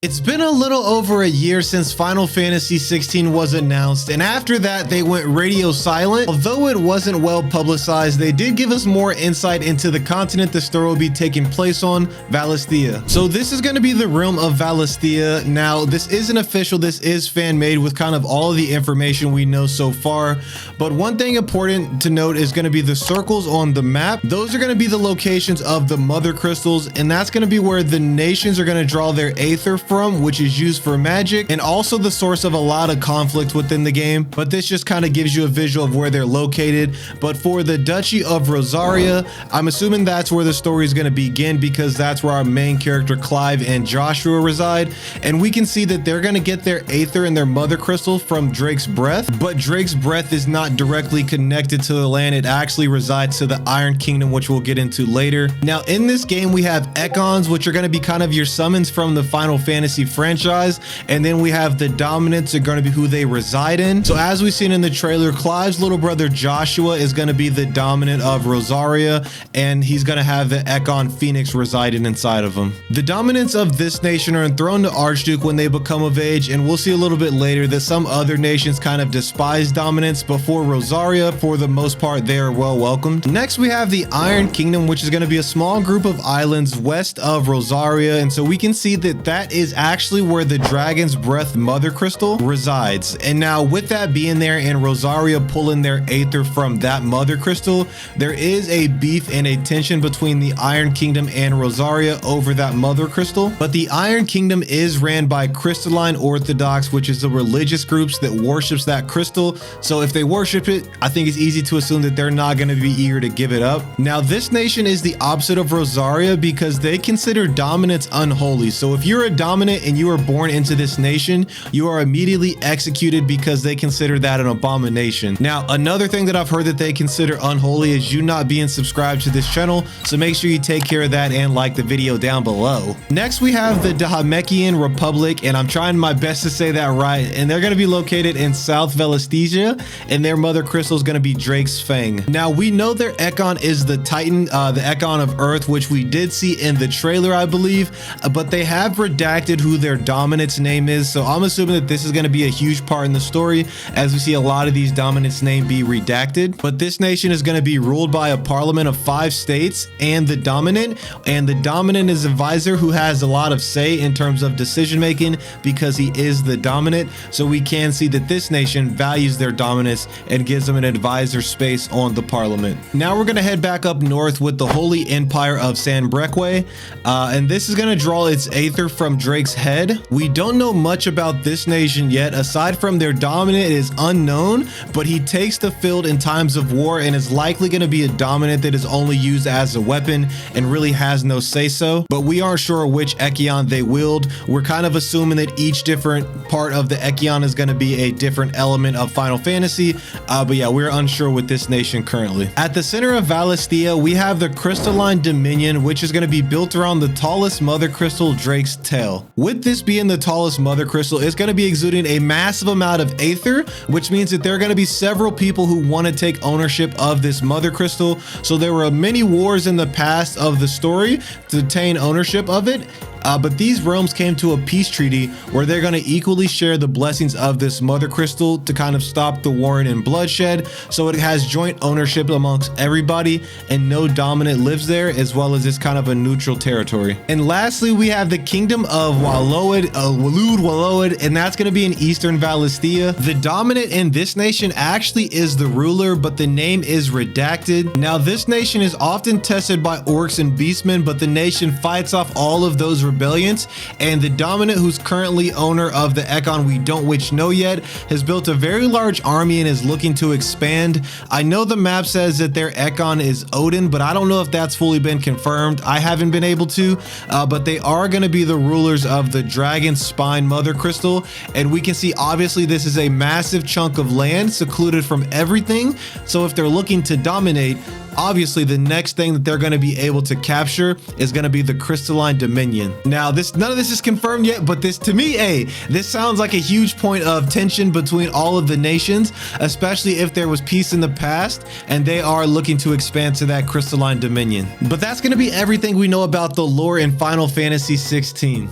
It's been a little over a year since Final Fantasy 16 was announced, and after that they went radio silent. Although it wasn't well publicized, they did give us more insight into the continent the story will be taking place on, Valisthea. So this is going to be the realm of Valisthea. Now this isn't official, this is fan-made with kind of all of the information we know so far, but one thing important to note is going to be the circles on the map. Those are going to be the locations of the mother crystals, and that's going to be where the nations are going to draw their aether from, which is used for magic and also the source of a lot of conflict within the game. But this just kind of gives you a visual of where they're located. But for the Duchy of Rosaria, I'm assuming that's where the story is going to begin, because that's where our main character Clive and Joshua reside, and we can see that they're going to get their aether and their mother crystal from Drake's breath. But Drake's breath is not directly connected to the land, it actually resides to the Iron Kingdom, which we'll get into later. Now in this game we have Ekons, which are going to be kind of your summons from the Final Fantasy franchise, and then we have the dominants are going to be who they reside in. So as we've seen in the trailer, Clive's little brother Joshua is going to be the dominant of Rosaria, and he's going to have the Ekon Phoenix residing inside of him. The dominants of this nation are enthroned to Archduke when they become of age, and we'll see a little bit later that some other nations kind of despise dominance. Before Rosaria, for the most part, they are well welcomed. Next we have the Iron Kingdom, which is going to be a small group of islands west of Rosaria, and so we can see that that is actually where the Dragon's Breath Mother Crystal resides. And now with that being there and Rosaria pulling their aether from that Mother Crystal, there is a beef and a tension between the Iron Kingdom and Rosaria over that Mother Crystal. But the Iron Kingdom is ran by Crystalline Orthodox, which is the religious groups that worships that crystal. So if they worship it, I think it's easy to assume that they're not going to be eager to give it up. Now this nation is the opposite of Rosaria because they consider dominance unholy. So if you're a dominant and you are born into this nation, you are immediately executed because they consider that an abomination. Now another thing that I've heard that they consider unholy is you not being subscribed to this channel, so make sure you take care of that and like the video down below. Next we have the Dhalmekian Republic, and I'm trying my best to say that right, and they're going to be located in South Valisthea, and their mother crystal is going to be Drake's Fang. Now we know their Ekon is the Titan, the Ekon of Earth, which we did see in the trailer I believe, but they have redacted who their dominant's name is, so I'm assuming that this is going to be a huge part in the story as we see a lot of these dominants' name be redacted. But this nation is going to be ruled by a parliament of 5 states and the dominant is a visor who has a lot of say in terms of decision making because he is the dominant. So we can see that this nation values their dominance and gives them an advisor space on the parliament. Now we're going to head back up north with the Holy Empire of Sanbreque, and this is going to draw its aether from Drake's head. We don't know much about this nation yet. Aside from their dominant, it is unknown, but he takes the field in times of war and is likely going to be a dominant that is only used as a weapon and really has no say-so. But we aren't sure which Echion they wield. We're kind of assuming that each different part of the Echion is going to be a different element of Final Fantasy, but yeah, we're unsure with this nation currently. At the center of Valisthea, we have the Crystalline Dominion, which is going to be built around the tallest mother crystal, Drake's tail. With this being the tallest mother crystal, it's going to be exuding a massive amount of aether, which means that there are going to be several people who want to take ownership of this mother crystal. So there were many wars in the past of the story to obtain ownership of it. But these realms came to a peace treaty where they're going to equally share the blessings of this mother crystal to kind of stop the warring and bloodshed. So it has joint ownership amongst everybody and no dominant lives there, as well as it's kind of a neutral territory. And lastly, we have the Kingdom of Waloed, and that's going to be in Eastern Valisthea. The dominant in this nation actually is the ruler, but the name is redacted. Now this nation is often tested by orcs and beastmen, but the nation fights off all of those rebellions, and the dominant, who's currently owner of the Ekon we don't which know yet, has built a very large army and is looking to expand. I know the map says that their Ekon is Odin, but I don't know if that's fully been confirmed. I haven't been able to, but they are going to be the rulers of the Dragon Spine Mother Crystal, and we can see obviously this is a massive chunk of land secluded from everything. So if they're looking to dominate, obviously the next thing that they're going to be able to capture is going to be the Crystalline Dominion. Now none of this is confirmed yet, but this, to me, this sounds like a huge point of tension between all of the nations, especially if there was peace in the past and they are looking to expand to that Crystalline Dominion. But that's going to be everything we know about the lore in Final Fantasy 16.